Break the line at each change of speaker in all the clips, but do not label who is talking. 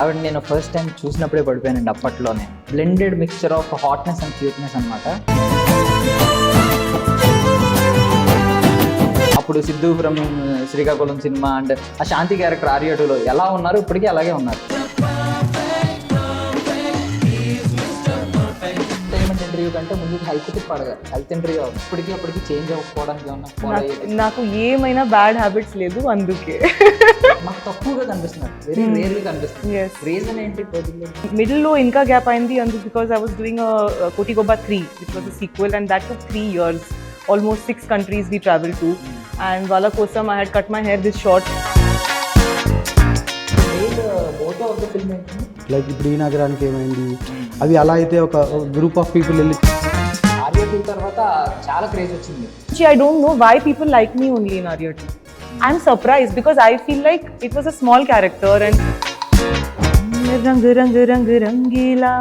ఆవిడ నేను first time చూసినప్పుడే పడిపోయానండి అప్పట్లోనే. Blended mixture of hotness and cuteness అనమాట. అప్పుడు Siddhu from Srikakulam cinema and ఆ శాంతి క్యారెక్టర్ ఆర్యటులో ఎలా ఉన్నారు ఇప్పటికీ అలాగే ఉన్నారు. ఎంటర్టైన్మెంట్ ఇంటర్వ్యూ కంటే ముందు హెల్త్ టిప్ అడగారు. హెల్త్ ఇంటర్వ్యూ అప్పటికి చేంజ్ అవ్వకపోవడానికి ఏమన్నా ఫాలో అయ్యేది?
నాకు ఏమైనా బ్యాడ్ హ్యాబిట్స్ లేదు, అందుకే
మాకు తక్కువగా కనిపిస్తున్నారు, వెరీ రేర్లీ కనిపిస్తుంది. రీజన్ ఏంటి?
మిడిల్ లో ఇంకా గ్యాప్ అయింది అందుకు బికాస్ ఐ వాస్ డూయింగ్ కోటి Gauba 3 which was a sequel and that took 3 years. Almost 6 countries we traveled to and వాళ్ళ కోసం I had cut my hair this short.
Moto of the film ఏంటి?
Like ఇప్పుడు ఈ నగరానికి ఏమైంది, అవి అలా అయితే ఒక గ్రూప్ ఆఫ్ పీపుల్ వెళ్ళి
ఆర్య 2 తర్వాత చాలా క్రేజ్ వచ్చింది.
I don't know why people like me only in Arya 2. I'm surprised because I feel like it was a small character and रंग रंग रंग रंगीला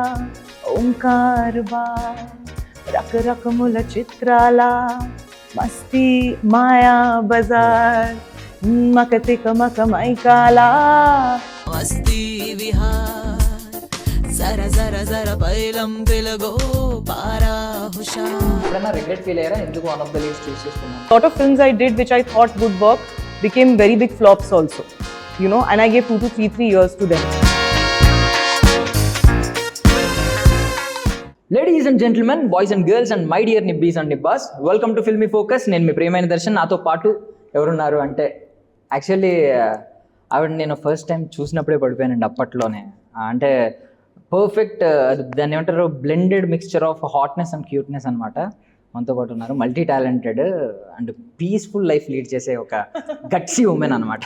ओंकार बा रक रक मुल चित्राला मस्ती माया बाजार मकते कमक मैकाला मस्ती विहार जरा जरा जरा बैलम पिलगो पारा हुशार.
ఎప్పుడైనా రిగ్రెట్ ఫీల్ అయ్యారా ఎందుకు వన్ ఆఫ్ ద లీడ్స్ చూస్ చేసుకున్నాను?
Lot of films I did which I thought would work became very big flops also, you know, and I gave 2 to 3 years to them.
Ladies and gentlemen, boys and girls and my dear nibbis and nibbas, welcome to Filmy Focus. నేను మీ ప్రియమైన దర్శన్. నాతో పాటు ఎవరున్నారు అంటే actually ఆవిడ నేను first time చూసినప్పుడే పడిపోయానండి అప్పట్లోనే. అంటే పర్ఫెక్ట్, దాన్ని ఏమంటారు, blended mixture of hotness and cuteness అనమాట. మనతో పాటు ఉన్నారు multi talented and peaceful life lead చేసే ఒక గట్సీ ఉమెన్ అనమాట.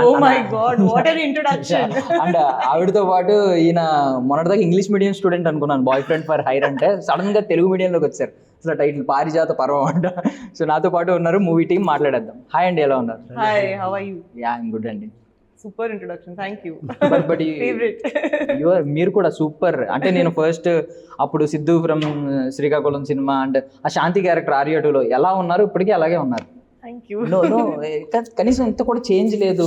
Oh my God, what an introduction.
And ఆవిడతో పాటు ఈయన మొన్నటిదాకా ఇంగ్లీష్ మీడియం స్టూడెంట్ అనుకున్నాను, బాయ్ ఫ్రెండ్ ఫర్ హైర్ అంటే సడన్ గా తెలుగు మీడియంలోకి వచ్చారు. అసలు టైటిల్ పారిజాత పర్వం అంట. సో నాతో పాటు ఉన్నారు మూవీ టీం, మాట్లాడేద్దాం. హాయ్ అండి, ఎలా ఉన్నారు?
Hi, how are you?
Yeah, I'm good అండి.
Super introduction, thank you.
But
Favorite.
మీరు కూడా సూపర్. అంటే నేను ఫస్ట్ అప్పుడు Siddhu from Srikakulam cinema and ఆ శాంతి క్యారెక్టర్ ఆర్యటులో ఎలా ఉన్నారు ఇప్పటికీ అలాగే ఉన్నారు.
Thank you.
నో కనీసం ఇంత కూడా చేంజ్ లేదు.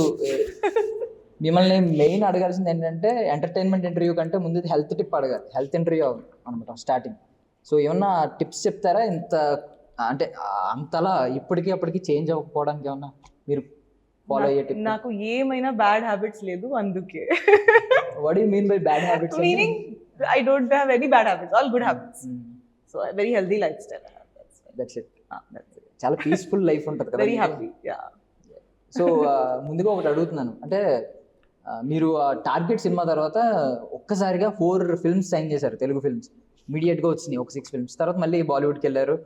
మిమ్మల్ని మెయిన్ అడగాల్సింది ఏంటంటే ఎంటర్టైన్మెంట్ ఇంటర్వ్యూ కంటే ముందు హెల్త్ టిప్ అడగాలి. హెల్త్ ఇంటర్వ్యూ అనమాట స్టార్టింగ్. సో ఏమన్నా టిప్స్ చెప్తారా? ఇంత అంటే అంతలా అప్పటికి చేంజ్ అవ్వకపోవడానికి ఏమన్నా మీరు ఫాలో అయ్యే టిప్?
నాకు ఏమైనా బ్యాడ్ హ్యాబిట్స్ లేదు, అందుకే.
What do you mean by bad habits?
Meaning I don't have any bad habits, all good habits. So a very healthy lifestyle I have.
That's it. చాలా peaceful life ఉంటుంది కదా.
Very happy, yeah.
So ముందుగా ఒకటి అడుగుతున్నాను, అంటే మీరు target cinema తర్వాత ఒక్కసారిగా 4 ఫిల్మ్స్ సైన్ చేశారు, తెలుగు ఫిల్మ్స్ ఇమీడియట్గా వచ్చినాయి, ఒక 6 ఫిల్మ్స్. తర్వాత మళ్ళీ బాలీవుడ్కి వెళ్ళారు.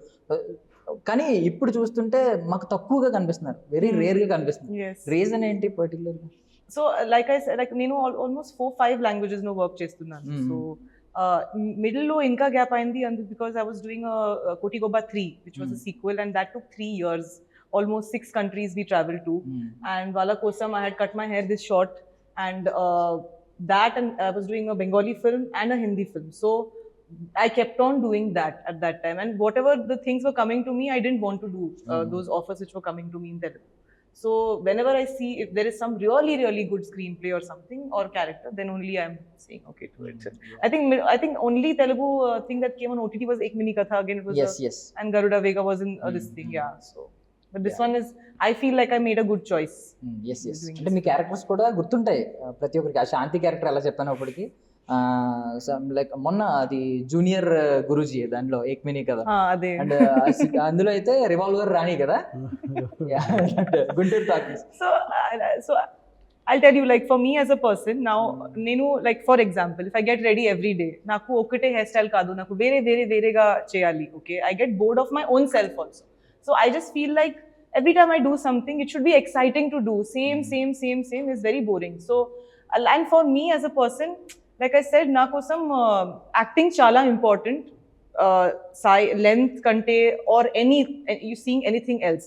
కానీ ఇప్పుడు చూస్తుంటే మాకు తక్కువగా కనిపిస్తున్నారు, వెరీ రేర్గా కనిపిస్తున్నారు. రీజన్ ఏంటి పర్టికులర్గా?
So like I said, like నేను almost 4-5 languages no work చేస్తున్నాను. So middle లో ఇంకా గ్యాప్ అయింది అందుకు because I was doing a కోటి Gauba 3 which was a sequel and that took 3 years. Almost 6 countries we traveled to and వాళ్ళ కోసం I had cut my hair this short and that and I was doing a Bengali film and a Hindi film. So I kept on doing that at that time and whatever the things were coming to me, I didn't want to do those offers which were coming to me in Telugu. So whenever I see if there is some really really good screenplay or something or character, then only I'm saying okay to it. I think only Telugu thing that came on OTT was Ek Mini Katha. Again it was
yes.
And Garuda Vega was in this thing, yeah. So but this one is, I feel like I made a good choice.
Yes. అంటే మీ characters కూడా గుర్తుంటాయి ప్రతి ఒక్కరికి. ఆ శాంతి character ఎలా చెప్పాను అప్పటికి, like మొన్న అది జూనియర్ గురూజీ దాంట్లో ఏక్మిని కదా, అండ్ అందులో అయితే రివాల్వర్ రాణి కదా, Guntur talkies.
So I'll tell you, like for me as a person now, నేను like for example if I get ready every day, నాకు ఒకటే హెయిర్ స్టైల్ కాదు, నాకు వేరేగా చేయాలి. Okay, I get bored of my own self also. So I just feel like every time I do something it should be exciting to do. Same is very boring. So and for me as a person, like I said, na kosam acting chala important, length kante or you seeing anything else.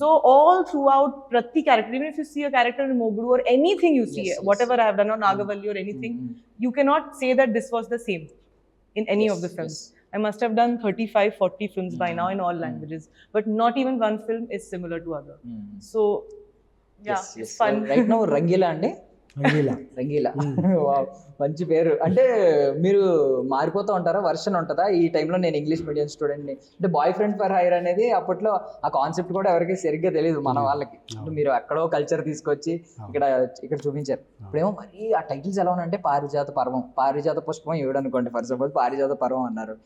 So all throughout prati character, even if you see a character in Moguru or anything you see, whatever I have done on Nagavalli or anything, you cannot say that this was the same in any of the films. I must have done 35-40 films by now in all languages, but not even one film is similar to other. So yeah, it's fun.
Right now Rangila andi
Rangeela.
Rangeela. Wow, మంచి పేరు. అంటే మీరు మారిపోతూ ఉంటారా? Version ఉంటుందా ఈ టైంలో నేను ఇంగ్లీష్ మీడియం స్టూడెంట్ని, అంటే బాయ్ ఫ్రెండ్ ఫర్ హైర్ అనేది అప్పట్లో ఆ కాన్సెప్ట్ కూడా ఎవరికి సరిగ్గా తెలియదు మన వాళ్ళకి. అంటే మీరు ఎక్కడో కల్చర్ తీసుకొచ్చి ఇక్కడ చూపించారు. ఇప్పుడేమో మరి ఆ టైటిల్స్ ఎలా ఉన్నాయంటే పారిజాత పర్వం, పారిజాత పుష్పం ఏడు అనుకోండి ఫర్ సపోజ్, పారిజాత పర్వం అన్నారు.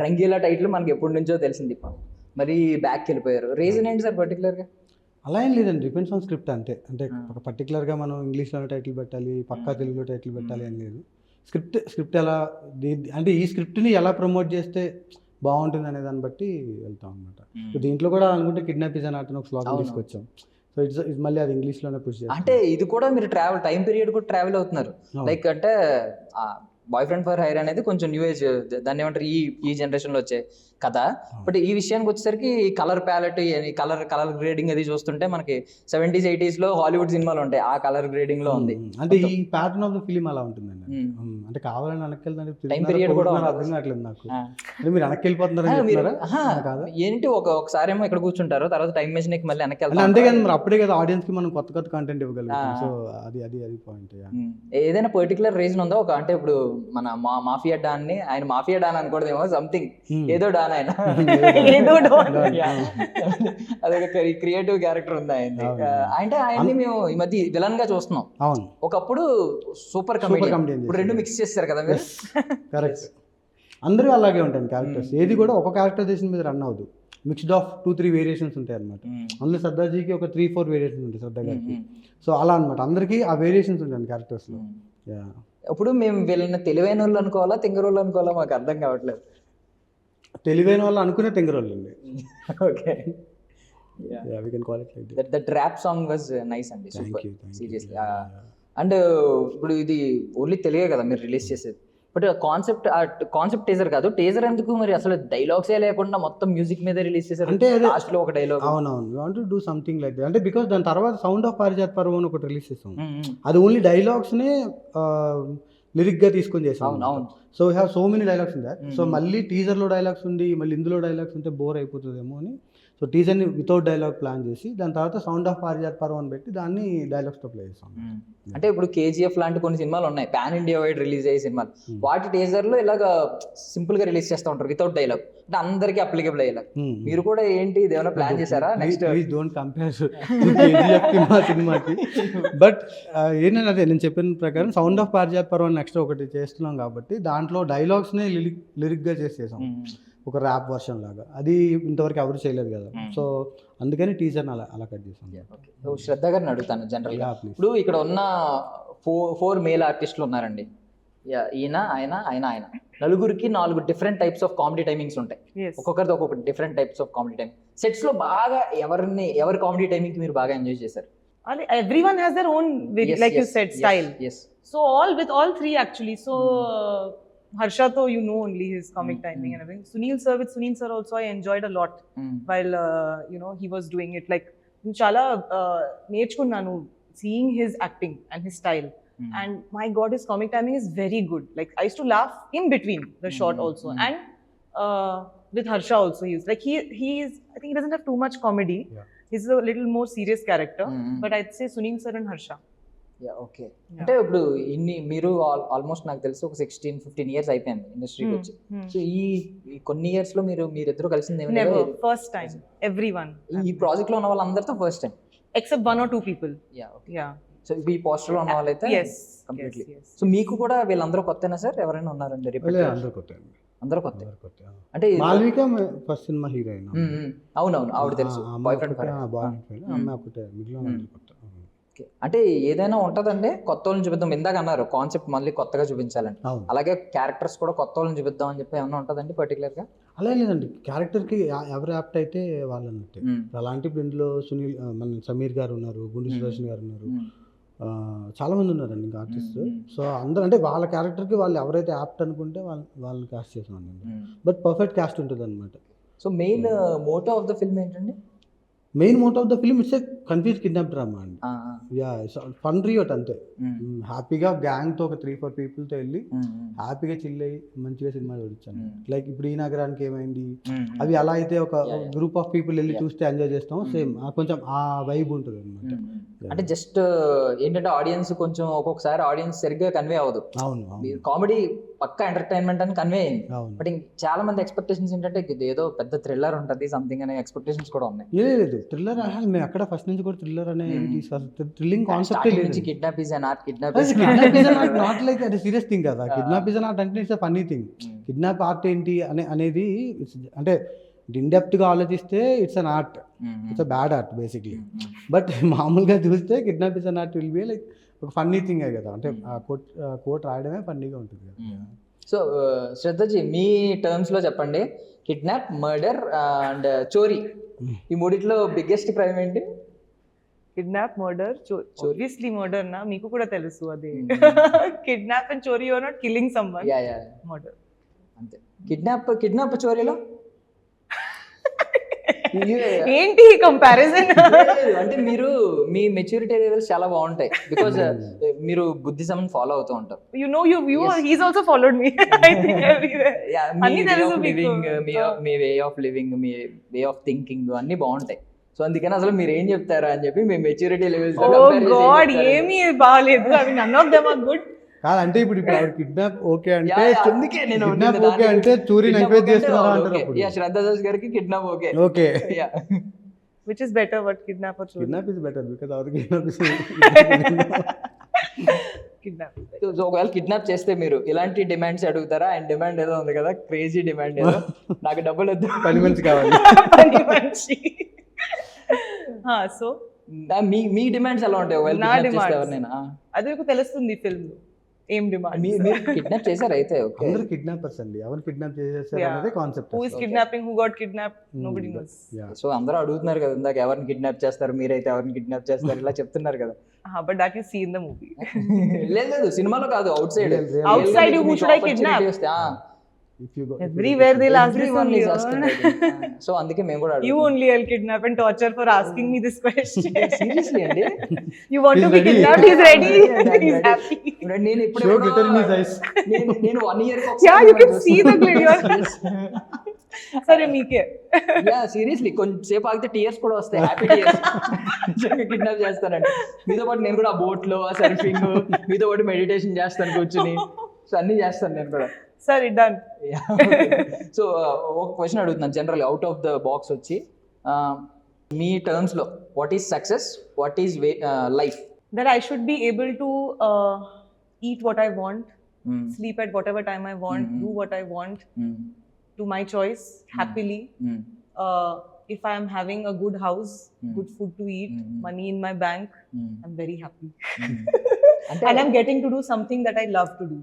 రంగీలా టైటిల్ మనకి ఎప్పటి నుంచో తెలిసింది, మరి బ్యాక్కి వెళ్ళిపోయారు. రీజన్ ఏంటి సార్ పర్టికులర్గా?
అలా ఏం లేదండి, డిపెండ్స్ ఆన్ స్క్రిప్ట్ అంతే. అంటే ఒక పర్టికులర్గా మనం ఇంగ్లీష్లోనే టైటిల్ పెట్టాలి, పక్కా తెలుగులో టైటిల్ పెట్టాలి అని లేదు. స్క్రిప్ట్ ఎలా అంటే ఈ స్క్రిప్ట్ని ఎలా ప్రమోట్ చేస్తే బాగుంటుంది అనే దాన్ని బట్టి వెళ్తాం అనమాట. దీంట్లో కూడా అనుకుంటే కిడ్నాప్ ఇస్ అన్ ఆర్ట్ అని ఒక స్లాగ్ తీసుకొచ్చాం. సో ఇట్స్ మళ్ళీ అది ఇంగ్లీష్లోనే పుష్ చేస్తాం.
అంటే ఇది కూడా మీరు ట్రావెల్ టైం పీరియడ్ కూడా ట్రావెల్ అవుతున్నారు. లైక్ అంటే బాయ్ ఫ్రెండ్ ఫర్ హైర్ అనేది కొంచెం న్యూ ఏజ్, దాన్ని ఏమంటారు, ఈ జనరేషన్లో వచ్చే కథ. బట్ ఈ విషయానికి వచ్చేసరికి కలర్ ప్యాలెట్, కలర్ గ్రేడింగ్ అది చూస్తుంటే మనకి 70s 80s లో హాలీవుడ్ సినిమాలు ఉంటాయి, ఆ కలర్ గ్రేడింగ్ లో ఉంది.
అంటే ఈ ప్యాటర్న్ ఆఫ్ ద ఫిలిం అలా ఉంటుందండి. అంటే కావాలని వెనక్కి
టైం పీరియడ్ కూడా
అర్థం కావట్లేదు నాకు. మీరు వెనక్కి వెళ్ళిపోతున్నారా?
ఏంటి ఒకసారి ఏమో ఇక్కడ కూర్చుంటారు, తర్వాత టైం మెషిన్ కి మళ్ళీ వెనక్కి వెళ్తారు.
అంతే కదా, మరి అప్పుడే కదా ఆడియన్స్ కి మనం కొత్త కంటెంట్ ఇవ్వగలుగుతాం. సో అది పాయింట్.
ఏదైనా పర్టికులర్ రీజన్ ఉందా? అంటే ఇప్పుడు మన మాఫియా డాన్ ని ఆయన మాఫియా డాన్ అనుకోవడమేమో, సంథింగ్ ఏదో డాన్ ఆయన అదొక క్రియేటివ్ క్యారెక్టర్ ఉంది ఆయన. అంటే ఆయన్ని మేము ఈ మధ్య విలన్ గా చూస్తున్నాం. ఒకప్పుడు సూపర్ కమెడియన్, ఇప్పుడు రెండు మిక్స్ చేస్తారు కదా మీరు.
కరెక్ట్, అందరూ అలాగే ఉంటాయి క్యారెక్టర్స్. ఏది కూడా ఒక క్యారెక్టరైజేషన్ మీద రన్ అవ్వదు, మిక్స్డ్ ఆఫ్ 2-3 వేరియేషన్స్ ఉంటాయి అనమాట. అందులో శ్రద్ధాజీకి ఒక 3-4 వేరియేషన్స్ ఉంటాయి, శ్రద్ధ గారికి. సో అలా అనమాట, అందరికీ ఆ వేరియేషన్స్ ఉంటాయి క్యారెక్టర్స్లో.
ఇప్పుడు మేము వీళ్ళని తెలివైన వాళ్ళు అనుకోవాలా, తింగరోళ్ళు అనుకోవాలా, మాకు అర్థం కావట్లేదు.
తెలివైన వాళ్ళు అనుకునే తింగరోళ్ళు అండి.
Okay,
we can call it like that.
That rap song was nice అండి, సూపర్ సీరియస్లీ. అండ్ ఇప్పుడు ఇది ఓన్లీ తెలుగే కదా మీరు రిలీజ్ చేసేది, బట్ కాన్సెప్ట్ టీజర్ కాదు. టీజర్ ఎందుకు మరి అసలు డైలాగ్సే లేకుండా మొత్తం మ్యూజిక్ మీద రిలీజ్ చేశారు? అంటే లాస్ట్ లో ఒక డైలాగ్.
అవునవును, we want to do something like that. అంటే బికాస్ దాని తర్వాత సౌండ్ ఆఫ్ పారిజాత పర్వం ఒకటి రిలీజ్ చేసాం, అది ఓన్లీ డైలాగ్స్ నే లిరిక్ గా తీసుకొని చేసాం. So we have so many dialogues in that. So మళ్ళీ టీజర్ లో డైలాగ్స్ ఉంది, మళ్ళీ ఇందులో డైలాగ్స్ ఉంటే బోర్ అయిపోతుందేమో అని సో టీజర్ని వితౌట్ డైలాగ్ ప్లాన్ చేసి దాని తర్వాత సౌండ్ ఆఫ్ పారిజాత పర్వం అని పెట్టి దాన్ని డైలాగ్స్తో ప్లే చేస్తాం.
అంటే ఇప్పుడు KGF లాంటి కొన్ని సినిమాలు ఉన్నాయి పాన్ ఇండియా వైడ్ రిలీజ్ అయ్యే సినిమాలు, వాటి టీజర్లో ఇలాగ సింపుల్ గా రిలీజ్ చేస్తూ ఉంటారు వితౌట్ డైలాగ్, అంటే అందరికీ అప్లికేబుల్ అయ్యేలా. మీరు కూడా ఏంటి ఇదేమైనా ప్లాన్ చేశారా? నెక్స్ట్
డోంట్ కంపేర్ KGF కి మా సినిమాకి, బట్ ఏంటంటే అదే నేను చెప్పిన ప్రకారం సౌండ్ ఆఫ్ పారిజాత పర్వం నెక్స్ట్ ఒకటి చేస్తున్నాం కాబట్టి దాంట్లో డైలాగ్స్నే లిరిక్గా చేసేసాం, ఒక ర్యాప్ వర్షన్ లాగా. అది ఇంతవరకు ఎవరు చేయలేదు కదా, సో అందుకని టీజర్ని అలా కట్ చేసాం.
శ్రద్ధ గారిని అడుగుతాను జనరల్గా, ఇప్పుడు ఇక్కడ ఉన్న 4 మేల్ ఆర్టిస్టులు ఉన్నారండి, ఆయన నలుగురికి 4 different types of comedy timings ఉంటాయి, ఒక్కొక్కరిది ఒక్కొక్క different types of comedy timing. Sets లో బాగా ఎవరి కామెడీ టైమింగ్ మీరు బాగా ఎంజాయ్ చేశారు?
Everyone has their own, like you said, style.
Yes.
So with all 3 actually. So Harsha, though you know only his comic timing and everything. With Sunil sir also I enjoyed a lot while he was doing it. Like chala నేర్చుకున్నాను seeing his acting and his style. And my God, his comic timing is very good. Like I used to laugh in between the shot also. And with Harsha also, he is, I think he doesn't have too much comedy. He's a little more serious character. But I'd say Sunil sir and Harsha.
Okay, అంటే ఇప్పుడు మీరు almost నాకు తెలిసి ఒక 16-15 years అయిపోయింది ఇండస్ట్రీకి వచ్చి. So ఈ కొన్ని ఇయర్స్ లో మీరిద్దరు కలిసింది
ఫస్ట్ టైం. ఎవ్రీవన్
ఈ ప్రాజెక్ట్ లో ఉన్న వాళ్ళందరితో first time
except 1 or 2 people.
So ఈ పోస్టర్ లో ఉన్న వాళ్ళైతే కంప్లీట్లీ. సో మీకు కూడా వీళ్ళందరూ కొత్తనా సార్, ఎవరైనా ఉన్నారండి? అందరూ కొత్త. అంటే
మాల్విక ఫస్ట్ సినిమా హీరోయిన్.
అవునవును, ఆవిడ తెలుసు, బాయ్ ఫ్రెండ్. అంటే ఏదైనా ఉంటదండి కొత్త వాళ్ళని చూపిద్దాం, ఇందాక అన్నారు కాన్సెప్ట్ మళ్ళీ కొత్తగా చూపించాలండి, అలాగే క్యారెక్టర్స్ కూడా కొత్త వాళ్ళని చూపిద్దాం అని చెప్పి ఏమన్నా ఉంటుందండి పర్టికులర్ గా?
అలా లేదండి, క్యారెక్టర్కి ఎవరు యాప్ట్ అయితే వాళ్ళు అన్నట్టే. అలాంటి ఇందులో సునీల్, మన సమీర్ గారు ఉన్నారు, గుండు సుదర్శన్ గారు ఉన్నారు, చాలా మంది ఉన్నారండి ఇంకా ఆర్టిస్ట్. సో అందరూ అంటే వాళ్ళ క్యారెక్టర్కి వాళ్ళు ఎవరైతే యాప్ట్ అనుకుంటే వాళ్ళని కాస్ట్ చేసాం. బట్ పర్ఫెక్ట్ కాస్ట్ ఉంటుంది అనమాట.
So main motto of the film ఏంటండి?
Main motto of the film it's a confuse kidnap drama అండి. ఫన్ రియోట్ అంతే. హ్యాపీగా గ్యాంగ్తో ఒక 3-4 పీపుల్తో వెళ్ళి హ్యాపీగా చిల్ అయ్యి మంచిగా సినిమా చూడొచ్చాను. లైక్ ఇప్పుడు ఈ నగరానికి ఏమైంది, అవి అలా అయితే ఒక గ్రూప్ ఆఫ్ పీపుల్ వెళ్ళి చూస్తే ఎంజాయ్ చేస్తాం, సేమ్ కొంచెం ఆ వైబ్ ఉంటుంది అనమాట.
అంటే జస్ట్ ఏంటంటే ఆడియన్స్ కొంచెం ఒక్కొక్కసారి ఆడియన్స్ సరిగ్గా కన్వే అవ్వదు.
అవును అవును
మీరు కామెడీ పక్కా ఎంటర్టైన్మెంట్ అని కన్వే అయింది.
అవును.
బట్ చాలా మంది ఎక్స్పెక్టేషన్స్ ఏంటంటే ఇది ఏదో పెద్ద థ్రిల్లర్ ఉంటుంది సంథింగ్ అనే ఎక్స్పెక్టేషన్స్ కూడా ఉన్నాయి.
లేదు థ్రిల్లర్ మేము అక్కడ ఫస్ట్ నుంచి కూడా థ్రిల్లర్ అనేది తీసుకొస్తాం. థ్రిల్లింగ్ కాన్సెప్ట్ లేదు.
Kidnap is an art, kidnap
not like అది సీరియస్ థింగ్ కదా. కిడ్నాప్ ఇస్ నాట్ అంటే it's a funny thing. Kidnap art ఏంటి అనేది అంటే ఇన్డెప్త్గా ఆలోచిస్తే it's an art, it's a bad art basically. But మామూలుగా చూస్తే kidnap is an art will be like ఒక ఫన్నీ థింగ్ కదా. అంటే ఆ కోట్ రాయడమే ఫన్నీగా ఉంటుంది కదా.
సో శ్రద్ధజీ మీ టర్మ్స్ లో చెప్పండి, కిడ్నాప్, మర్డర్ అండ్ చోరీ ఈ మూడిట్లో బిగ్గెస్ట్ క్రైమ్ ఏంటి?
కిడ్నాప్, మర్డర్, obviously murder నా మీకు కూడా తెలుసు అది. కిడ్నాప్ అండ్ చోరీ, you are not killing someone. Murder
అంతే. కిడ్నాప్ చోరీలో
ఏంటి కంపారిజన్?
అంటే మీరు మీ మెచ్యూరిటీ లెవెల్స్ చాలా బాగుంటాయి బికాజ్ మీరు బుద్ధిజం ఫాలో అవుతూ ఉంటారు.
he's also followed me I think everywhere. అన్ని తెలుసు మీకు.
మీ వే ఆఫ్ లివింగ్, మీ వే ఆఫ్ థింకింగ్ అన్ని బాగుంటాయి. సో అందుకని అసలు మీరు ఏం చెప్తారా అని చెప్పి మీ మెచ్యూరిటీ లెవెల్స్.
Oh God, ఏమీ బాగాలేదు. I mean, none of them are good.
కాదంటే ఇప్పుడు కిడ్నాప్ ఓకే అంటే
అందుకే నేను
కిడ్నాప్ ఓకే అంటే చోరీని ఎంకరేజ్ చేస్తున్నారా అంటారు అప్పుడు.
శ్రద్ధ దాస్ గారికి kidnap okay.
Okay
Which is better, what kidnap or chori?
Kidnap is better because our kidnap is
Kidnap.
So ఒకవేళ కిడ్నాప్ చేస్తే మీరు ఇలాంటి డిమాండ్స్ అడుగుతారా? అండ్ డిమాండ్ ఏదో ఉంది కదా, క్రేజీ డిమాండ్ ఏదో, నాకు డబ్బులు వద్దు,
పని మనిషి కావాలి.
పని మనిషి. సో
మీ డిమాండ్స్ ఎలా ఉంటాయి ఒకవేళ
నా
kidnap చేస్తే
demands.
ఎవరినైనా?
అది మీకు తెలుస్తుంది ఫిల్మ్ లో ఏం డిమాండ్.
మీరు కిడ్నాప్ చేశారు అయితే ఓకే.
అందరూ కిడ్నాపర్స్ అండి, ఎవరు కిడ్నాప్ చేసేసారు అనేది concept.
Who is kidnapping, who got kidnapped, nobody knows.
So అందరూ అడుగుతున్నారు కదా ఇందాక, ఎవరిని కిడ్నాప్ చేస్తారు, మీరైతే ఎవరిని కిడ్నాప్ చేస్తారు ఇలా చెప్తున్నారు కదా.
But that you see in the movie.
లేదు సినిమాలో కాదు, out side.
Outside who should I kidnap? Everywhere they'll ask this only.
So అందుకే మేము కూడా
You only I'll kidnap and torture for asking me this question.
Seriously అండి.
You want to be
ready.
kidnapped? He's ready. He's happy.
నేను
Show glitter in his eyes.
నేను 1 year
Yeah, you can see the glitter. సరే మీకే.
Yeah seriously కొంచెంసేపు ఆగితే tears కూడా వస్తాయి, happy tears. Kidnap చేస్తానండి మీతో పాటు. నేను కూడా ఆ బోట్ లో సర్ఫింగ్, మీతో పాటు మెడిటేషన్ చేస్తాను కూర్చుని. సో అన్ని చేస్తాను నేను కూడా.
సరే డన్.
సో ఒక క్వశ్చన్ అడుగుతున్నాను general out of the box వచ్చి, మీ టర్మ్స్ లో what is success, what is life?
That I should be able to eat what I want, sleep at whatever time I want, do what I want to my choice happily. If I am having a good house, good food to eat, money in my bank, I'm very happy. And I'm getting to do something that I love to do.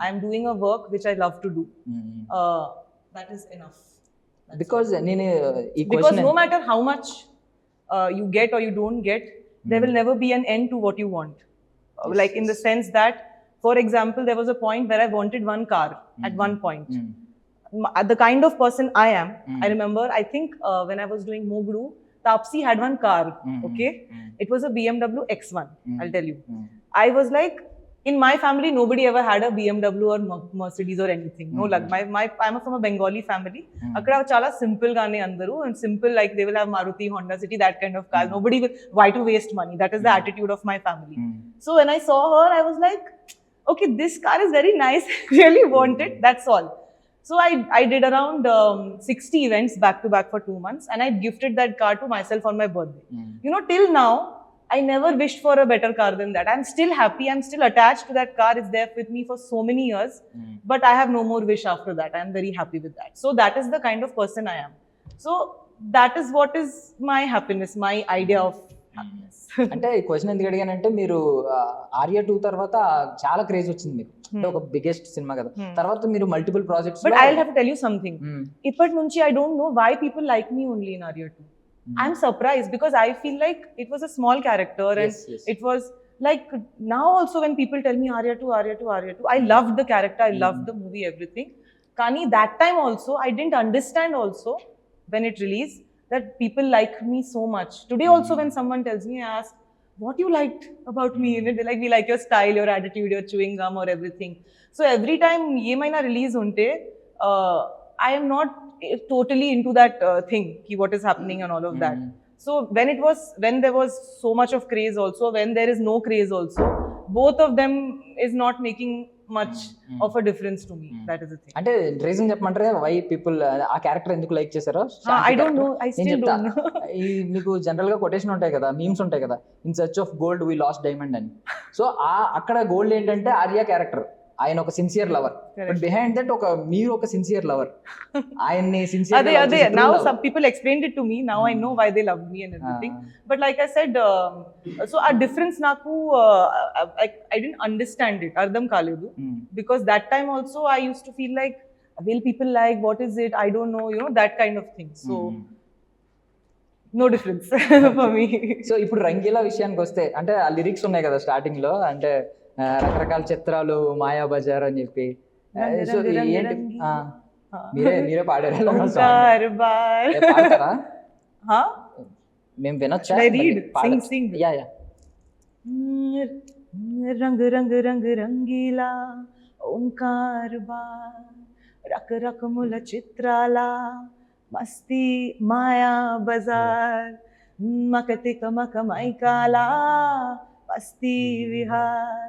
I'm doing a work which I love to do. That is enough.
Because
Because no matter how much you get or you don't get, there will never be an end to what you want. Like in the sense that, for example, there was a point where I wanted one car at one point. The kind of person I am, I remember, I think when I was doing Mogru, Tapsi had one car, okay? It was a BMW X1, I'll tell you. I was like, in my family, nobody ever had a BMW or Mercedes or anything. No luck. I'm from a Bengali family. Akkada chala simple gaane andaru, and simple, like they will have Maruti, Honda City, that kind of car. Nobody will, why to waste money? That is the attitude of my family. So when I saw her, I was like, okay, this car is very nice. I really want it. That's all. So I did around 60 events back to back for 2 months, and I gifted that car to myself on my birthday. You know, till now, I never wished for a better car than that. I'm still happy. I'm still attached to that car. It's there with me for so many years. But I have no more wish after that. I'm very happy with that. So that is the kind of person I am. So that is what is my happiness, my idea of happiness.
అంటే ఈ question ఎందుకు అడిగానంటే, మీరు ఆర్య 2 తర్వాత చాలా craze వచ్చింది మీకు, అంటే ఒక బిగ్గెస్ట్ సినిమా కదా. తర్వాత మీరు multiple projects.
But I'll have to tell you something. Ippati nunchi I don't know why people like me only in Arya 2. I'm surprised because I feel like it was a small character, and it was like, now also when people tell me Arya 2, Arya 2, Arya 2, I loved the character, I loved the movie, everything. Kani that time also I didn't understand also when it released that people like me so much. Today also when someone tells me, I ask, what you liked about me? And they're like, we like your style, your attitude, your chewing gum or everything. So every time ye maina release unte, I am not totally into that thing, what is happening and all of that. So when there was so much of craze also, when there is no craze also, both of them is not making much of a difference to me. That is the thing.
అంటే reason చెప్పమంటారా why people ఆ character ఎందుకు like చేశారో?
I don't know. I still don't know.
ఈ మీకు general గా quotation ఉంటాయి కదా, మీమ్స్ ఉంటాయి కదా, in search of gold we lost diamond అని. సో అక్కడ గోల్డ్ ఏంటంటే ఆర్య క్యారెక్టర్. ఆయన ఒక sincere lover, but behind that మీరు ఒక సిన్సియర్ లవర్. ఆయన్ని sincere
Ade. Now some people explained it to me. Now I know why they love me and everything. But like I said, so our difference naku, I didn't understand it. Ardham kaledu. Because that time also I used to feel like, will people like, what is it? I don't know, that kind of thing. So no difference for me.
So ఇప్పుడు రంగీలా విషయానికి వస్తే, అంటే ఆ lyrics ఉన్నాయి కదా starting లో, అంటే రకరకాల చిత్రాలు, మాయా బజార్ అని చెప్పి. సో ఏంటి మీరే పాడారు పాడతారా? మేము వినొచ్చా?
Sing.
యా.
रंग रंग रंग रंगीला ओंकार बार रक रकमुल चित्राला मस्ती माया बजार मकतिक मकमैकाला मस्ती विहार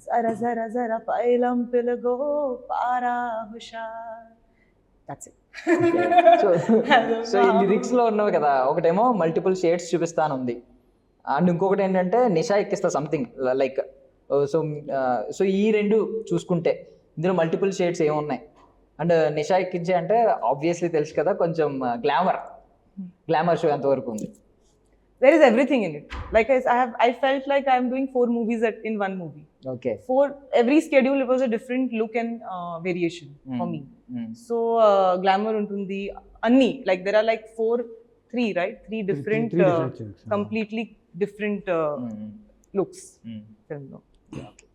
जरा जरा जरा पैलम पिलगो पारा हुशार. That's it.
సో ఈ లిరిక్స్ లో ఉన్నవి కదా, ఒకటేమో మల్టిపుల్ షేడ్స్ చూపిస్తాను ఉంది, అండ్ ఇంకొకటి ఏంటంటే నిషా ఎక్కిస్తా సంథింగ్ లైక్. సో ఈ రెండు చూసుకుంటే ఇందులో మల్టిపుల్ షేడ్స్ ఏమున్నాయి? అండ్ నిషా ఎక్కించే అంటే ఆబ్వియస్లీ తెలుసు కదా, కొంచెం గ్లామర్ షో ఎంతవరకు ఉంది?
There is everything in it. Like I felt like I am doing 4 movies in one movie.
Okay.
For every schedule, it was a different look and variation for me. So glamour untundi anni, like there are like 3 different,
three different things,
completely different looks. Film lo.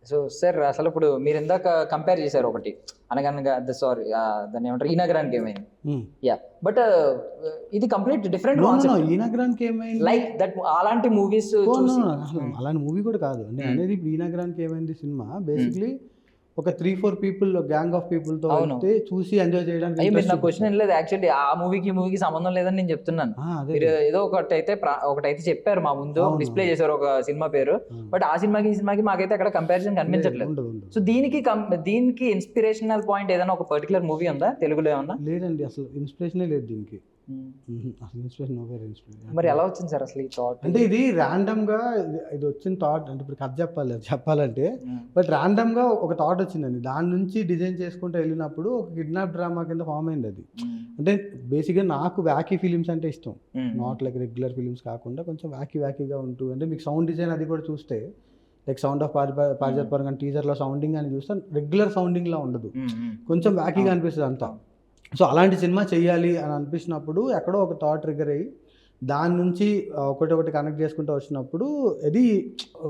So sir, అసలు ఇప్పుడు మీరు ఇందాక compare చేశారు ఒకటి అనగనగా, sorry దాన్ని ఏమంటారు, ఈ నగరానికి ఏమైంది. యా, బట్ ఇది కంప్లీట్ డిఫరెంట్ కాన్సెప్ట్.
ఈ నగరానికి ఏమైంది
లైక్ దట్ అలాంటి మూవీస్
అలాంటి మూవీ కూడా కాదు అనేది. ఇప్పుడు ఈ నగరానికి ఏమైంది సినిమా బేసిక్లీ ఒక 3-4 పీపుల్, గ్యాంగ్ ఆఫ్ పీపుల్ తో వెళ్తే చూసి ఎంజాయ్ చేయడానికి.
మీరు నా క్వశ్చన్ ఏం లేదు యాక్చువల్లీ, ఆ మూవీకి సంబంధం లేదని నేను చెప్తున్నాను. మీరు ఏదో ఒకటైతే చెప్పారు మా ముందు, డిస్ప్లే చేశారు ఒక సినిమా పేరు, బట్ ఆ సినిమాకి మాకైతే అక్కడ కంపారిజన్ కనిపించట్లేదు. సో దీనికి ఇన్స్పిరేషనల్ పాయింట్ ఏదైనా ఒక పర్టికులర్ మూవీ ఉందా తెలుగులో ఏమన్నా?
లేదండి, అసలు ఇన్స్పిరేషనే లేదు దీనికి. అసలు ఇన్స్పిరేషన్
మరి ఎలా వచ్చింది సార్ అసలు ఈ థాట్?
అంటే ఇది ర్యాండమ్ గా ఇది వచ్చిన థాట్, అంటే ఇప్పుడు కథ చెప్పాలంటే బట్ ర్యాండమ్ గా ఒక థాట్ వచ్చిందండి. దాని నుంచి డిజైన్ చేసుకుంటూ వెళ్ళినప్పుడు ఒక కిడ్నాప్ డ్రామా కింద ఫామ్ అయింది అది. అంటే బేసిక్గా నాకు వ్యాకీ ఫిలిమ్స్ అంటే ఇష్టం, నాట్ లైక్ రెగ్యులర్ ఫిలిమ్స్ కాకుండా కొంచెం వ్యాకీగా ఉంటూ. అంటే మీకు సౌండ్ డిజైన్ అది కూడా చూస్తే లైక్ సౌండ్ ఆఫ్ పారిజాత్ పర్వం కానీ టీజర్లో సౌండింగ్ అని చూస్తే రెగ్యులర్ సౌండింగ్లా ఉండదు, కొంచెం వ్యాకీగా అనిపిస్తుంది అంతా. సో అలాంటి సినిమా చెయ్యాలి అని అనిపించినప్పుడు ఎక్కడో ఒక థాట్ ట్రిగర్ అయ్యి దాని నుంచి ఒకటి కనెక్ట్ చేసుకుంటూ వచ్చినప్పుడు అది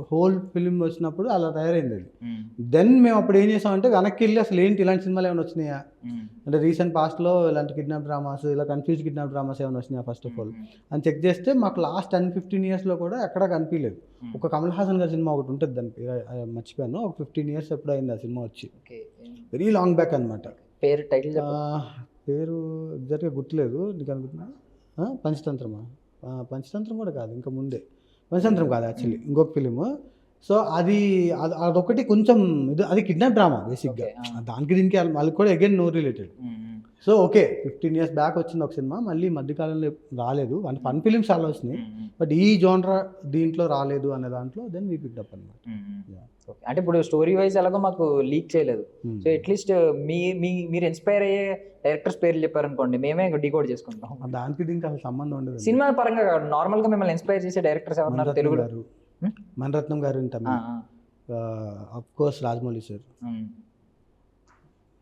హోల్ ఫిలిం వచ్చినప్పుడు అలా తయారైంది అది. దెన్ మేము అప్పుడు ఏం చేసామంటే వెనక్కి వెళ్ళి అసలు ఏంటి ఇలాంటి సినిమాలు ఏమైనా వచ్చినాయా, అంటే రీసెంట్ పాస్ట్లో ఇలాంటి కిడ్నాప్ డ్రామాస్, ఇలా కన్ఫ్యూజ్ కిడ్నాప్ డ్రామాస్ ఏమైనా వచ్చినాయా ఫస్ట్ ఆఫ్ ఆల్ అని చెక్ చేస్తే మాకు లాస్ట్ 10-15 ఇయర్స్లో కూడా ఎక్కడా కనిపించలేదు. ఒక కమల్ హాసన్ గారి సినిమా ఒకటి ఉంటుంది, దాని పేరు మర్చిపోయాను, ఒక 15 ఇయర్స్ ఎప్పుడు అయింది ఆ సినిమా వచ్చి, వెరీ లాంగ్ బ్యాక్ అనమాట. పేరు ఎగ్జాక్ట్గా గుర్తులేదు, నీకు అనుకుంటున్నా పంచతంత్రమా? పంచతంత్రం కూడా కాదు, ఇంకా ముందే. పంచతంత్రం కాదు యాక్చువల్లీ, ఇంకొక ఫిలిము. సో అదొకటి కొంచెం అది కిడ్నాప్ డ్రామా బేసిక్గా, దానికి దీనికి మళ్ళీ కూడా again no related. So okay 15 years back వచ్చింది ఒక సినిమా, మళ్ళీ మధ్యకాలంలో రాలేదు. అంటే ఫన్ ఫిలిమ్స్ చాలా వచ్చినాయి, బట్ ఈ జోనరా దీంట్లో రాలేదు అనే దాంట్లో దెన్ వీ పిక్డ్ అప్ అనమాట.
అంటే ఇప్పుడు స్టోరీ వైజ్ ఎలాగో మాకు లీక్ చేయలేదు, సో అట్లీస్ట్ మీరు ఇన్స్పైర్ అయ్యే డైరెక్టర్స్ పేర్లు చెప్పారనుకోండి, మేమే డీకోడ్ చేసుకుంటాం.
దానికి దీనికి అసలు సంబంధం ఉండదు.
సినిమా పరంగా కాదు, నార్మల్ గా మిమ్మల్ని ఇన్స్పైర్ చేసే డైరెక్టర్స్ ఎవరున్నారు తెలుగులో?
మణిరత్నం గారు ఉంటారు, of course Rajamouli sir,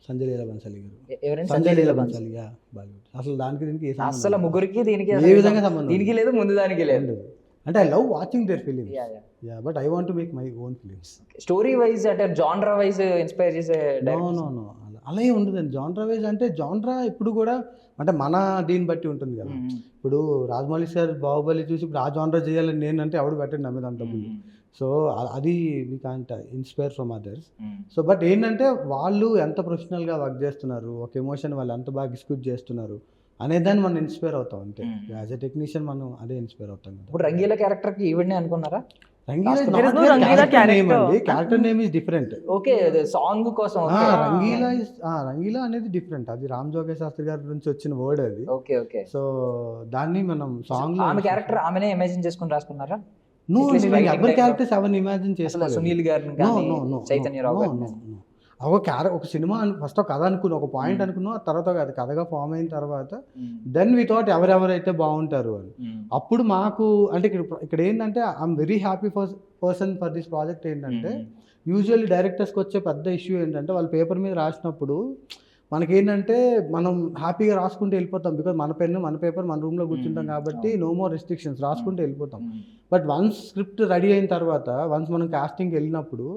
Sanjay Leela Bhansali garu. Sanjay Leela Bansali Bollywood. అసలు దానికి దీనికి
అసలు ముగ్గురికి దీనికి
ఏ విధంగా సంబంధం,
దీనికి లేదు ముందు దానికి లేదు.
అంటే I love watching their films, but I want to make my own films.
Story wise అంటే జాన్రా వైజ్ ఇన్స్పైర్ చేసే
నో అలాగే ఉండదండి. జాన్రా వైజ్ అంటే జాన్రా ఇప్పుడు కూడా అంటే మన దీన్ని బట్టి ఉంటుంది కదా. ఇప్పుడు రాజమౌళి సార్ బాహుబలి చూసి ఇప్పుడు ఆ జాన్రా చేయాలని నేనంటే ఎవడు పెట్టండి నమ్మేది అంత ముందు. సో అది we can't inspire from others. So but ఏంటంటే వాళ్ళు ఎంత ప్రొఫెషనల్గా వర్క్ చేస్తున్నారు, ఒక ఎమోషన్ వాళ్ళు ఎంత బాగా ఎగ్జిక్యూట్ చేస్తున్నారు అనేదాన్ని మనం ఇన్స్పైర్ అవుతాం అంతే. యాజ్ ఎ టెక్నీషియన్ మనం అదే ఇన్స్పైర్ అవుతాం కదా.
ఇప్పుడు రంగీలా క్యారెక్టర్కి ఈవిడ్నే అనుకున్నారా?
Rangeela
There is no Rangila
name
character.
అండి, character name is different.
Okay, song కోసం.
రంగీలా అనేది డిఫరెంట్, అది రామ్ జోగే శాస్త్రి గారి నుంచి వచ్చిన వర్డ్ అది.
Okay okay.
సో దాన్ని మనం సాంగ్ లో
ఆమె క్యారెక్టర్ ఆమెనే ఇమాజిన్ చేసుకుని రాసుకున్నారా?
ఎవరి క్యారెక్టర్స్ ఎవరిని ఇమాజిన్ చేసుకోలేదు.
సునీల్ గారిని చైతన్య రావు గారిని.
ఒక సినిమా ఫస్ట్ ఒక కథ అనుకున్నాం, ఒక పాయింట్ అనుకున్నాం, ఆ తర్వాత అది కథగా ఫామ్ అయిన తర్వాత దెన్ వి థాట్ ఎవరెవరైతే బాగుంటారు అని. అప్పుడు మాకు అంటే ఇక్కడ ఏంటంటే I'm very happy person for this project. ఏంటంటే యూజువల్లీ డైరెక్టర్స్కి వచ్చే పెద్ద ఇష్యూ ఏంటంటే వాళ్ళు పేపర్ మీద రాసినప్పుడు మనకేంటంటే మనం హ్యాపీగా రాసుకుంటూ వెళ్ళిపోతాం, బికాజ్ మన పెన్ను మన పేపర్ మన రూమ్లో కూర్చుంటాం కాబట్టి నో మోర్ రెస్ట్రిక్షన్స్, రాసుకుంటూ వెళ్ళిపోతాం. బట్ వన్స్ స్క్రిప్ట్ రెడీ అయిన తర్వాత వన్స్ మనం కాస్టింగ్కి వెళ్ళినప్పుడు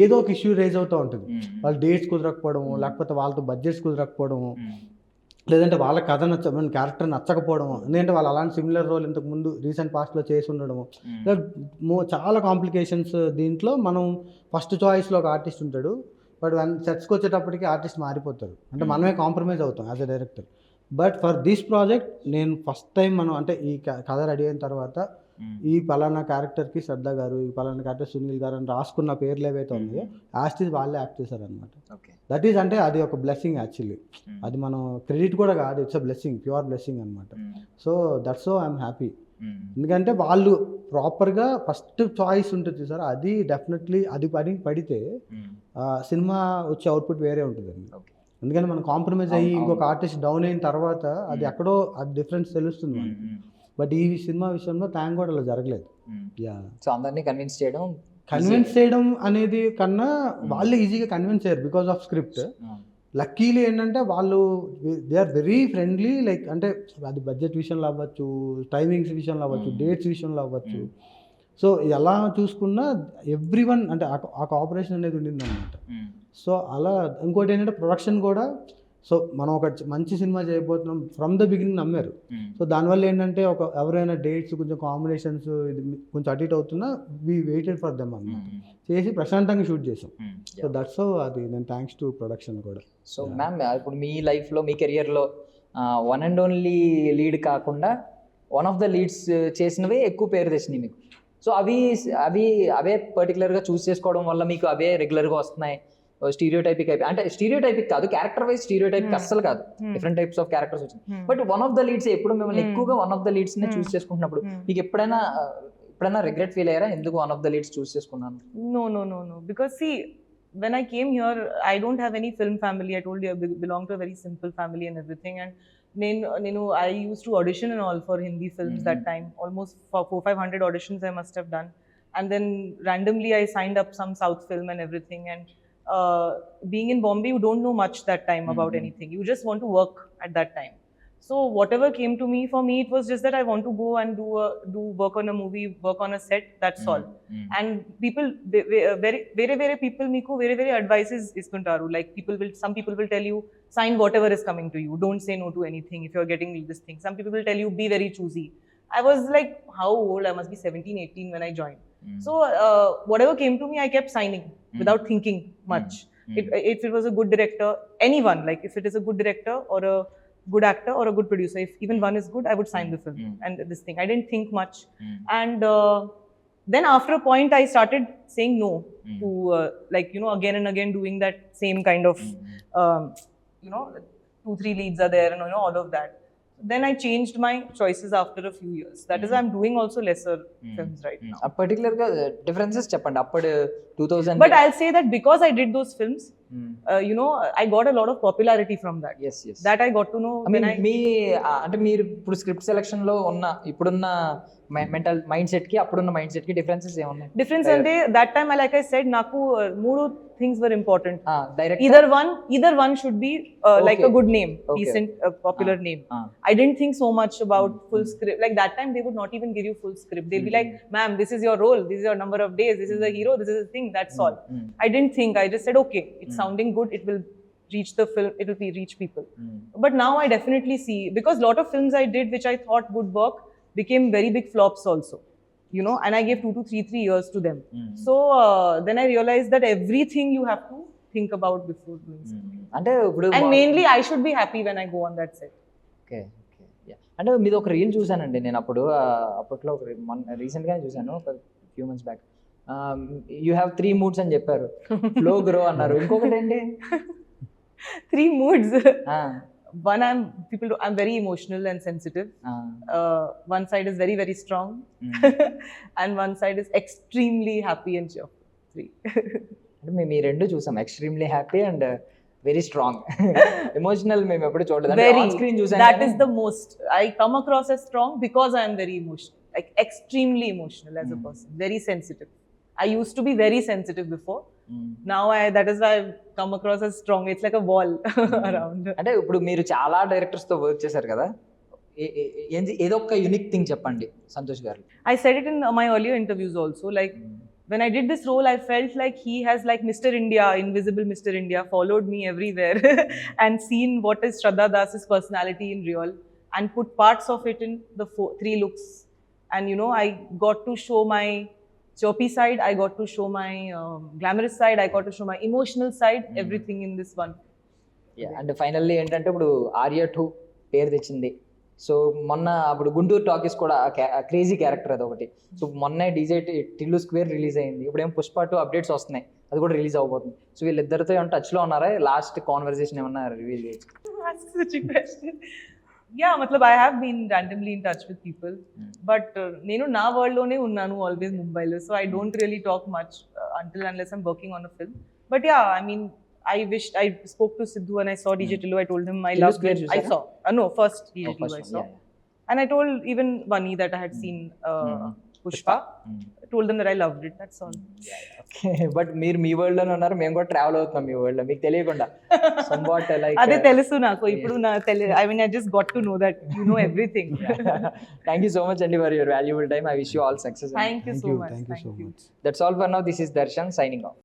ఏదో ఒక ఇష్యూ రేజ్ అవుతూ ఉంటుంది. వాళ్ళు డేట్స్ కుదరకపోవడము, లేకపోతే వాళ్ళతో బడ్జెట్స్ కుదరకపోవడము, లేదంటే వాళ్ళ కథ మన క్యారెక్టర్ నచ్చకపోవడము, ఎందుకంటే వాళ్ళు అలాంటి సిమిలర్ రోల్ ఇంతకు ముందు రీసెంట్ పాస్ట్లో చేసి ఉండడము, చాలా కాంప్లికేషన్స్. దీంట్లో మనం ఫస్ట్ చాయిస్లో ఒక ఆర్టిస్ట్ ఉంటాడు, బట్ సెట్స్కి వచ్చేటప్పటికి ఆర్టిస్ట్ మారిపోతారు, అంటే మనమే కాంప్రమైజ్ అవుతాం as a director. But for this project నేను ఫస్ట్ టైం మనం అంటే ఈ కథ రెడీ అయిన తర్వాత ఈ పలానా క్యారెక్టర్కి శ్రద్ధ గారు, ఈ పలానా క్యారెక్టర్ సునీల్ గారు అని రాసుకున్న పేర్లు ఏవైతే ఉన్నాయో యాస్టీస్ వాళ్ళే యాక్ట్ చేశారు అనమాట. దట్ ఈస్ అంటే అది ఒక బ్లెస్సింగ్ యాక్చువల్లీ, అది మనం క్రెడిట్ కూడా కాదు, it's a blessing, pure blessing అనమాట. So that's so I'm happy. ఎందుకంటే వాళ్ళు ప్రాపర్గా ఫస్ట్ చాయిస్ ఉంటుంది సార్, అది డెఫినెట్లీ అది పడితే సినిమా వచ్చే అవుట్పుట్ వేరే ఉంటుందండి. ఎందుకంటే మనం కాంప్రమైజ్ అయ్యి ఇంకొక ఆర్టిస్ట్ డౌన్ అయిన తర్వాత అది ఎక్కడో అది డిఫరెన్స్ తెలుస్తుంది మనకి. బట్ ఈ సినిమా విషయంలో థ్యాంక్ గాడ్ అలా జరగలేదు.
సో అందరినీ కన్విన్స్ చేయడం
అనేది కన్నా వాళ్ళు ఈజీగా కన్విన్స్ అయ్యారు బికాస్ ఆఫ్ స్క్రిప్ట్. లక్కీలీ ఏంటంటే వాళ్ళు they are very friendly, like అంటే అది బడ్జెట్ విషయంలో అవ్వచ్చు, టైమింగ్స్ విషయంలో అవ్వచ్చు, డేట్స్ విషయంలో అవ్వచ్చు. సో ఎలా చూసుకున్నా ఎవ్రీ వన్ అంటే ఆ కోఆపరేషన్ అనేది ఉండింది అనమాట. సో అలా ఇంకోటి ఏంటంటే ప్రొడక్షన్ కూడా, సో మనం ఒక మంచి సినిమా చేయబోతున్నాం ఫ్రమ్ ద బిగినింగ్ నమ్మారు. సో దానివల్ల ఏంటంటే ఎవరైనా డేట్స్ కొంచెం కాంబినేషన్స్ ఇది కొంచెం అటు ఇటు అవుతున్నా వీ వెయిటెడ్ ఫర్ దెమ్ అన్నమాట, చేసి ప్రశాంతంగా షూట్ చేసాం. సో దట్స్ సో అది నేను థ్యాంక్స్ టు ప్రొడక్షన్ కూడా.
సో మ్యామ్ ఇప్పుడు మీ లైఫ్లో మీ కెరియర్లో వన్ అండ్ ఓన్లీ లీడ్ కాకుండా వన్ ఆఫ్ ద లీడ్స్ చేసినవే ఎక్కువ పేరు తెచ్చినాయి మీకు. సో అవే పర్టికులర్గా చూస్ చేసుకోవడం వల్ల మీకు అవే రెగ్యులర్గా వస్తున్నాయి. స్టీరియోటైపిక్ అయిపోయి అంటే స్టీరియోటైపిక్ కాదు, క్యారెక్టర్ వైజ్ స్టీరియోటైపిక్ అస్సలు కాదు, డిఫరెంట్ టైప్స్ ఆఫ్ క్యారెక్టర్స్ వచ్చినాయి. But one of the leads ఎప్పుడు మిమ్మల్ని ఎక్కువగా వన్ ఆఫ్ ద లీడ్స్ ని చూస్ చేసుకుంటున్నప్పుడు మీకు ఎప్పుడైనా రిగ్రెట్ ఫీల్ అయ్యారా, ఎందుకు వన్ ఆఫ్ ద లీడ్స్ చూస్ చేసుకున్నాను?
No. Because see, when I came here, I don't have any film family. I told you I belong to a very simple family and everything. And I used to audition and all for Hindi films that time. Almost 400-500 auditions I must have done. And then randomly I signed up some South film and everything. And being in Bombay, you don't know much that time about anything. You just want to work at that time. So whatever came to me, for me, it was just that I want to go and do work on a movie, work on a set, that's all. And people, very people, meeku very advices istuntaru. Like some people will tell you, sign whatever is coming to you. Don't say no to anything if you're getting this thing. Some people will tell you, be very choosy. I was like, how old? I must be 17, 18 when I joined. So whatever came to me, I kept signing without thinking much. If it was a good director, anyone, like if it is a good director or a good actor or a good producer, if even one is good, I would sign the film and this thing. I didn't think much. And then after a point, I started saying no to again and again doing that same kind of 2-3 leads are there and all of that. Then I changed my choices after a few years. That is, I'm doing also lesser films right now.
Particularly differences cheppandi appudu 2000.
But I'll say that because I did those films, I got a lot of popularity from that.
Yes.
That I got to know when I
అంటే మీరు ఇప్పుడు script selection లో ఇప్పుడున్న mental mind set కి అప్పుడున్న mind set కి differences ఏమున్నాయి?
Difference అంటే that time, like I said, నాకు మూడు things were important.
Direct
either one should be like a good name, decent popular name. I didn't think so much about full script. Like that time they would not even give you full script. They'll be like, ma'am, this is your role, this is your number of days, this is the hero, this is the thing, that's all. I didn't think. I just said, okay, it's sounding good, it will reach the film, it will reach people. But now I definitely see, because lot of films I did which I thought would work became very big flops also, and I gave 2 to 3 years to them. So then I realized that everything you have to think about before doing something.
అంటే ఇప్పుడు
And mainly I should be happy when I go on that set.
Okay. అంటే మీది ఒక reel చూశానండి నేను అప్పుడు అప్పట్లో ఒక రీసెంట్గానే చూశాను ఒక few months back. You have 3 moods అని చెప్పారు. ఫ్లో గ్రో అన్నారు. ఇంకొకటి ఏంటి?
3 moods.
ఆ,
One, I'm very emotional and sensitive.
ఆ,
One side is very, very strong, and one side is extremely happy and cheerful. 3.
అంటే మేము ఈ రెండు చూసాం, extremely happy and very strong. Emotional మేము ఎప్పుడు చూడలేదు. అంటే
Very.
ఆన్ స్క్రీన్ చూసాను
That
కానీ-
is the most. I come across as strong because I am very emotional, like extremely emotional as a person, very sensitive. I used to be very sensitive before. Now that is why I've come across as strong. It's like a wall around.
అంటే ఇప్పుడు మీరు చాలా directors తో work చేశారు కదా, ఏదో ఒక unique thing చెప్పండి సంతోష్ గారు.
I said it in my earlier interviews also. Like when I did this role, I felt like he has, like Mr. India, invisible Mr. India, followed me everywhere and seen what is Shraddha Das's personality in real and put parts of it in the 3 looks. And you know, I got to show my chirpy side, I got to show my glamorous side, I got to show my emotional side, everything in this one.
And finally ఏంటంటే ఇప్పుడు ఆర్య 2 పేరు తెచ్చింది. So మొన్న అప్పుడు Guntur talkies కూడా crazy character అది ఒకటి. So మొన్న డీజే టిల్లు స్క్వేర్ రిలీజ్ అయింది. ఇప్పుడు ఏం పుష్ప 2 అప్డేట్స్ వస్తున్నాయి, అది కూడా రిలీజ్ అవబోతుంది. సో వీళ్ళిద్దరితో ఏమైనా టచ్లో ఉన్నారా? లాస్ట్ కాన్వర్సేషన్ ఏమన్నా రివీల్ చేయొచ్చు?
That's such a question. Yeah, matlab I have been randomly in touch with people, but nenu na world lone unnanu always Mumbai lo, so I don't really talk much until unless I'm working on a film. But yeah, I mean, I spoke to Sidhu and I saw DJ Tillu. I told him I
Tillu
loved
Square
it. I
చూసారా?
saw. No, first DJ
Oh,
Tillu
first
I
one,
saw.
yeah.
And I told even Vani that I had seen Pushpa. I told them that I loved it. That's all.
Okay, but మీరు మీ world లోనే ఉన్నారు, మేము కూడా travel అవుతున్నాం మీ world లో, మీకు తెలియకుండా. Somewhat like
అదే తెలుసు నాకు ఇప్పుడు నా I mean, I just got to know that you know everything.
Thank you so much అండి for your valuable time. I wish you all success.
Thank you so much.
Thank you so much.
That's all for now. This is Darshan signing of.